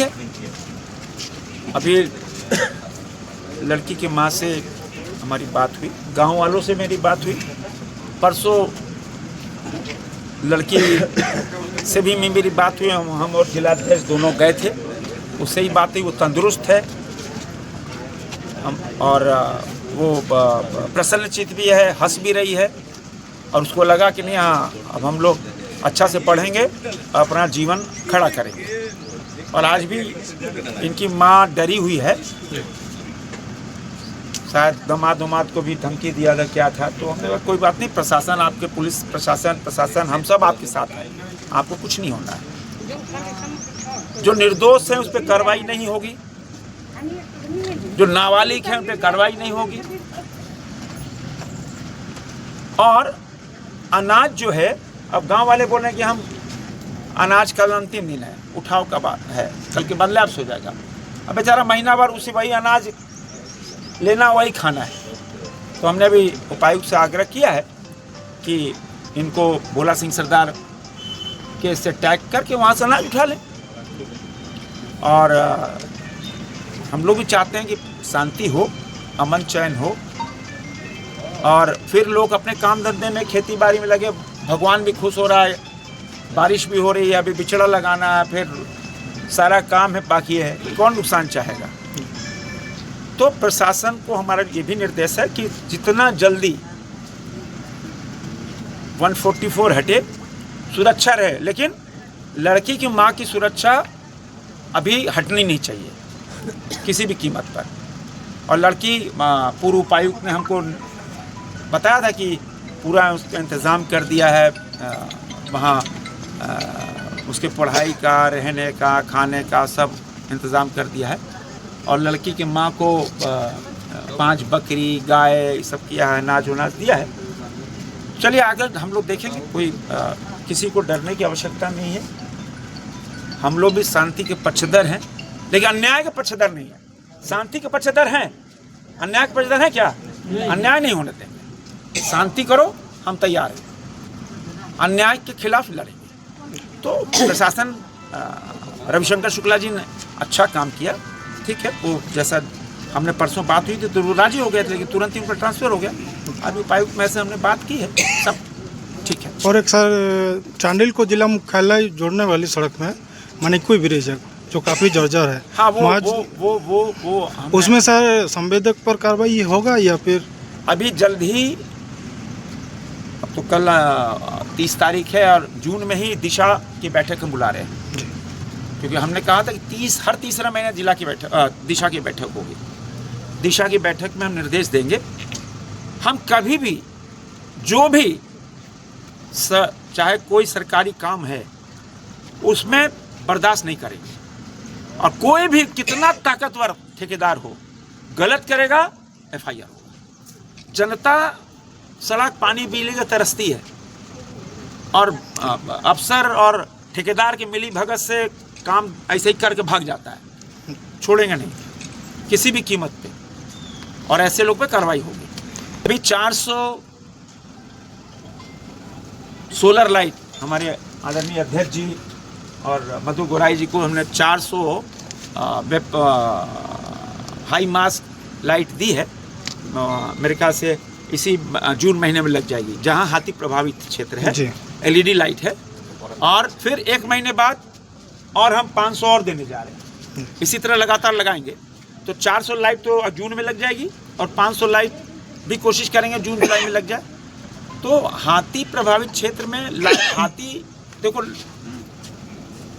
है। अभी लड़की की माँ से हमारी बात हुई, गांव वालों से मेरी बात हुई, परसों लड़की से भी मेरी बात हुई, हम और जिलाध्यक्ष दोनों गए थे, उससे ही बात हुई, वो तंदुरुस्त है और वो प्रसन्नचित्त भी है, हंस भी रही है और उसको लगा कि नहीं हाँ अब हम लोग अच्छा से पढ़ेंगे, अपना जीवन खड़ा करेंगे। और आज भी इनकी माँ डरी हुई है, शायद दामाद को भी धमकी दिया था क्या था, तो हमने कहा कोई बात नहीं, प्रशासन आपके पुलिस प्रशासन हम सब आपके साथ हैं, आपको कुछ नहीं होना है। जो निर्दोष है उस पर कार्रवाई नहीं होगी, जो नाबालिग है उन पर कार्रवाई नहीं होगी। और अनाज जो है, अब गांव वाले बोल रहे हैं कि हम अनाज कल अंतिम दिन है, उठाव का बात है, कल के बदले हो जाएगा। अब बेचारा महीना भर उसे वही अनाज लेना, वही खाना है। तो हमने अभी उपायुक्त से आग्रह किया है कि इनको भोला सिंह सरदार के से टैग करके वहाँ से अनाज उठा लें। और हम लोग भी चाहते हैं कि शांति हो, अमन चैन हो और फिर लोग अपने काम धंधे में, खेती बाड़ी में लगे। भगवान भी खुश हो रहा है, बारिश भी हो रही है, अभी बिचड़ा लगाना है, फिर सारा काम है बाकी है, कौन नुकसान चाहेगा। तो प्रशासन को हमारा ये भी निर्देश है कि जितना जल्दी 144 हटे, सुरक्षा रहे, लेकिन लड़की की माँ की सुरक्षा अभी हटनी नहीं चाहिए किसी भी कीमत पर। और लड़की, पूर्व उपायुक्त ने हमको बताया था कि पूरा उसका इंतज़ाम कर दिया है, वहाँ उसके पढ़ाई का, रहने का, खाने का सब इंतज़ाम कर दिया है। और लड़की की माँ को 5 बकरी, गाय ये सब किया है, अनाज उनाज दिया है। चलिए आगे हम लोग देखेंगे, कोई किसी को डरने की आवश्यकता नहीं है। हम लोग भी शांति के पक्षधर हैं, लेकिन अन्याय के पक्षधर नहीं है। शांति के पक्षधर हैं, अन्याय के पक्षधर हैं क्या? अन्याय नहीं होने देंगे। शांति करो, हम तैयार हैं, अन्याय के खिलाफ लड़ेंगे। तो प्रशासन, रविशंकर शुक्ला जी ने अच्छा काम किया, ठीक है। वो जैसा हमने परसों बात हुई थी तो वो राजी हो गए थे, लेकिन तुरंत ही उनका ट्रांसफ़र हो गया। अभी उपायुक्त में से हमने बात की है, सब ठीक है। और एक सर, चांडिल को जिला मुख्यालय जोड़ने वाली सड़क में मनिकुई ब्रिज है जो काफ़ी जर्जर है। हाँ, वो उसमें सर संवेदक पर कार्रवाई होगा या फिर अभी जल्द ही? अब तो कल 30 तारीख है और जून में ही दिशा की बैठक हम बुला रहे हैं, क्योंकि हमने कहा था कि हर तीसरा महीना जिला की बैठक, दिशा की बैठक होगी। दिशा की बैठक में हम निर्देश देंगे, हम कभी भी जो भी चाहे कोई सरकारी काम है उसमें बर्दाश्त नहीं करेंगे। और कोई भी कितना ताकतवर ठेकेदार हो, गलत करेगा FIR होगा। जनता सड़क, पानी, बिजली का तरसती है और अफसर और ठेकेदार की मिली भगत से काम ऐसे ही करके भाग जाता है, छोड़ेंगे नहीं किसी भी कीमत पे, और ऐसे लोग पे कार्रवाई होगी। अभी 400 सोलर लाइट हमारे आदरणीय अध्यक्ष जी और मधु गोराई जी को हमने 400 हाई मास्क लाइट दी है। मेरे ख्याल से इसी जून महीने में लग जाएगी, जहां हाथी प्रभावित क्षेत्र है। LED लाइट है, और फिर 1 महीने बाद और हम 500 और देने जा रहे हैं। इसी तरह लगातार लगाएंगे तो 400 लाइट तो जून में लग जाएगी और 500 लाइट भी कोशिश करेंगे जून जुलाई में लग जाए। तो हाथी प्रभावित क्षेत्र में हाथी देखो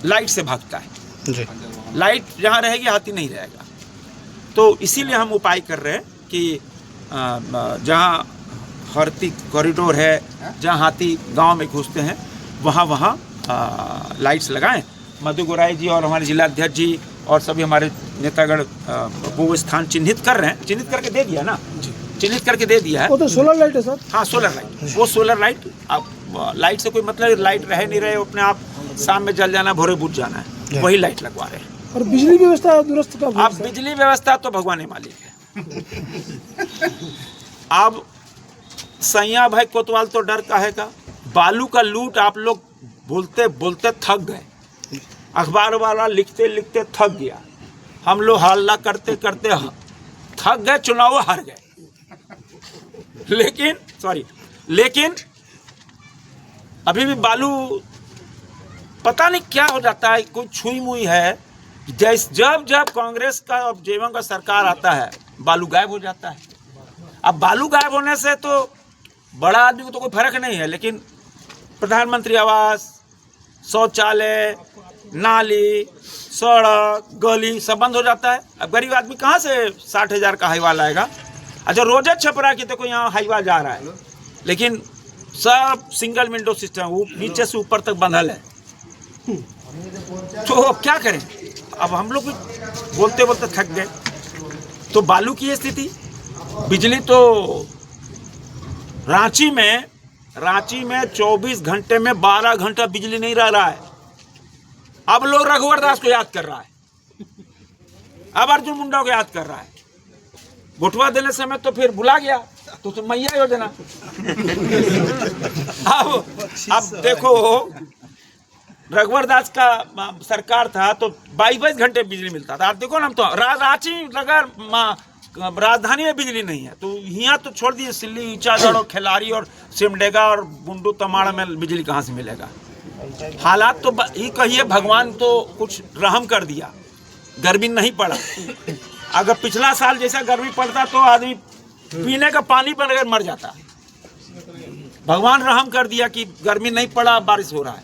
लाइट से भागता है जी। लाइट जहाँ रहेगी हाथी नहीं रहेगा। तो इसीलिए हम उपाय कर रहे हैं कि जहाँ हाथी कॉरिडोर है, जहाँ हाथी गांव में घुसते हैं, वहाँ लाइट्स लगाएं। मधु गोराई जी और हमारे जिलाध्यक्ष जी और सभी हमारे नेतागण वो स्थान चिन्हित कर रहे हैं। चिन्हित करके दे दिया ना, चिन्हित करके दे दिया है। वो तो सोलर लाइट है सर। हाँ, सोलर लाइट, वो सोलर लाइट। अब लाइट से कोई मतलब, लाइट रह नहीं रहे, अपने आप शाम में जल जाना, भोरे बुझ जाना है, वही लाइट लगवा रहे हैं। और बिजली व्यवस्था दुरुस्त का? अब बिजली व्यवस्था तो भगवान ही मालिक है। अब सैया भाई कोतवाल तो डर काहे का, बालू का लूट आप लोग बोलते बोलते थक गए। अखबार वाला लिखते लिखते थक गया, हम लोग हल्ला करते करते थक गए, चुनाव हार गए। लेकिन अभी भी बालू पता नहीं क्या हो जाता है, कोई छुई मुई है। जब कांग्रेस का और जेएमएम का सरकार आता है, बालू गायब हो जाता है। अब बालू गायब होने से तो बड़ा आदमी को तो कोई फर्क नहीं है, लेकिन प्रधानमंत्री आवास, शौचालय, नाली, सड़क, गली सब बंद हो जाता है। अब गरीब आदमी कहाँ से 60,000 का हाईवा लाएगा? अच्छा, रोजे छप रहा है कि देखो यहाँ हाईवा जा रहा है, लेकिन सब सिंगल विंडो सिस्टम, नीचे से ऊपर तक बंधल है। तो अब क्या करें? अब हम लोग भी बोलते बोलते थक गए। तो बालू की स्थिति, बिजली तो रांची में 24 घंटे में 12 घंटा बिजली नहीं रह रहा है। अब लोग रघुवर दास को याद कर रहा है, अब अर्जुन मुंडा को याद कर रहा है। घुटवा देने समय तो फिर भुला गया, तो मैया योजना। अब देखो, रघुवर दास का सरकार था तो 22 घंटे बिजली मिलता था। आप देखो ना, हम तो रांची नगर राजधानी में बिजली नहीं है, तो यहाँ तो छोड़ दिए, सिल्ली, ईचागढ़ और खिलाड़ी और सिमडेगा और बुंडू तमाड़ा में बिजली कहाँ से मिलेगा? हालात तो ये कहिए, भगवान तो कुछ रहम कर दिया, गर्मी नहीं पड़ा। अगर पिछला साल जैसा गर्मी पड़ता तो आदमी पीने का पानी पर मर जाता। भगवान रहम कर दिया कि गर्मी नहीं पड़ा, बारिश हो रहा है।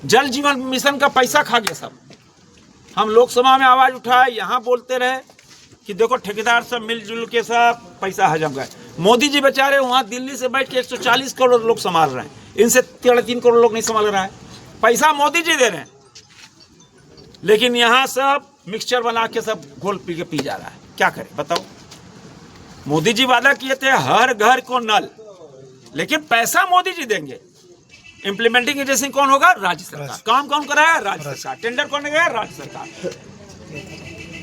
जल जीवन मिशन का पैसा खा गया सब। हम लोकसभा में आवाज उठाए, यहाँ बोलते रहे कि देखो ठेकेदार सब मिलजुल के सब पैसा हजम गए। मोदी जी बेचारे वहाँ दिल्ली से बैठ के 140 करोड़ लोग संभाल रहे हैं, इनसे 3.5 करोड़ लोग नहीं संभाल रहा है। पैसा मोदी जी दे रहे हैं, लेकिन यहाँ सब मिक्सचर बना के सब घोल पी के पी जा रहा है। क्या करें बताओ? मोदी जी वादा किए थे हर घर को नल, लेकिन पैसा मोदी जी देंगे, इम्प्लीमेंटिंग एजेंसी कौन होगा? राज्य सरकार। काम कौन कराया? राज्य सरकार। टेंडर कौन गया? राज्य सरकार।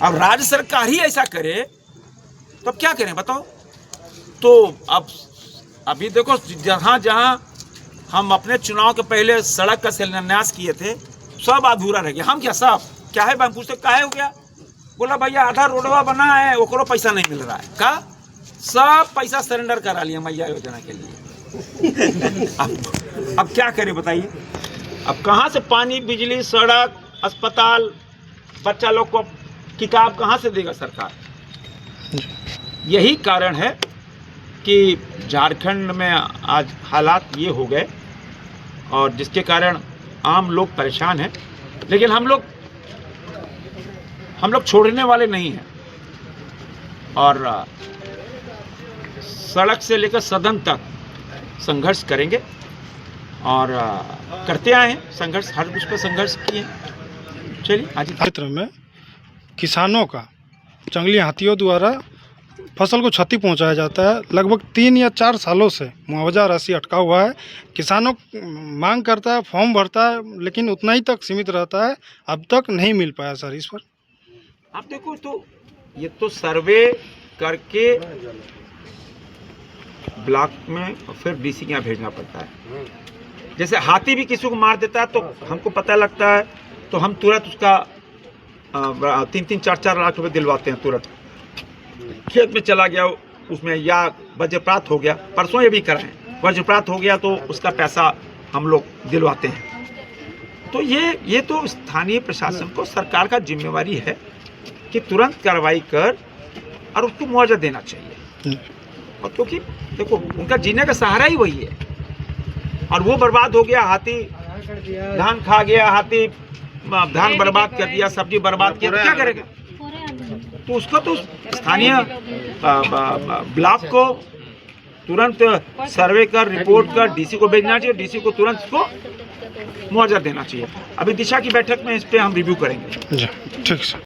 अब राज्य सरकार ही ऐसा करे तो अब क्या करें बताओ? तो अब अभी देखो, जहाँ जहाँ हम अपने चुनाव के पहले सड़क का शिलान्यास किए थे, सब अधूरा रह गया। हम क्या है? हम पूछते क्या हो गया? बोला भैया आधा रोडवा बना है, ओकरो पैसा नहीं मिल रहा है। का सब पैसा सरेंडर करा लिया मैया योजना के लिए। अब क्या करें बताइए? अब कहाँ से पानी, बिजली, सड़क, अस्पताल, बच्चा लोग को किताब कहाँ से देगा सरकार? यही कारण है कि झारखंड में आज हालात ये हो गए, और जिसके कारण आम लोग परेशान हैं। लेकिन हम लोग छोड़ने वाले नहीं हैं, और सड़क से लेकर सदन तक संघर्ष करेंगे, और करते आए हैं संघर्ष, हर उस पर संघर्ष किए। चलिए आज क्षेत्र में किसानों का जंगली हाथियों द्वारा फसल को क्षति पहुंचाया जाता है। लगभग 3 या 4 सालों से मुआवजा राशि अटका हुआ है। किसानों मांग करता है, फॉर्म भरता है, लेकिन उतना ही तक सीमित रहता है, अब तक नहीं मिल पाया सर। इस पर आप देखो, तो ये तो सर्वे करके ब्लॉक में और फिर डीसी के यहाँ भेजना पड़ता है। जैसे हाथी भी किसी को मार देता है तो हमको पता लगता है, तो हम तुरंत उसका 3-3, 4-4 लाख रुपए दिलवाते हैं। तुरंत खेत में चला गया उसमें, या वज्रपात हो गया, परसों ये भी कराएं, वज्रपात हो गया तो उसका पैसा हम लोग दिलवाते हैं। तो ये तो स्थानीय प्रशासन को, सरकार का जिम्मेवारी है कि तुरंत कार्रवाई कर और उसको मुआवजा देना चाहिए। और क्योंकि देखो उनका जीने का सहारा ही वही है, और वो बर्बाद हो गया। हाथी धान खा गया, हाथी धान बर्बाद कर दिया, सब्जी बर्बाद किया, तो क्या करेगा? तो उसको तो स्थानीय ब्लॉक को तुरंत सर्वे कर, रिपोर्ट कर डीसी को भेजना चाहिए, डीसी को तुरंत उसको मुआवजा देना चाहिए। अभी दिशा की बैठक में इस पे हम रिव्यू करेंगे। ठीक है।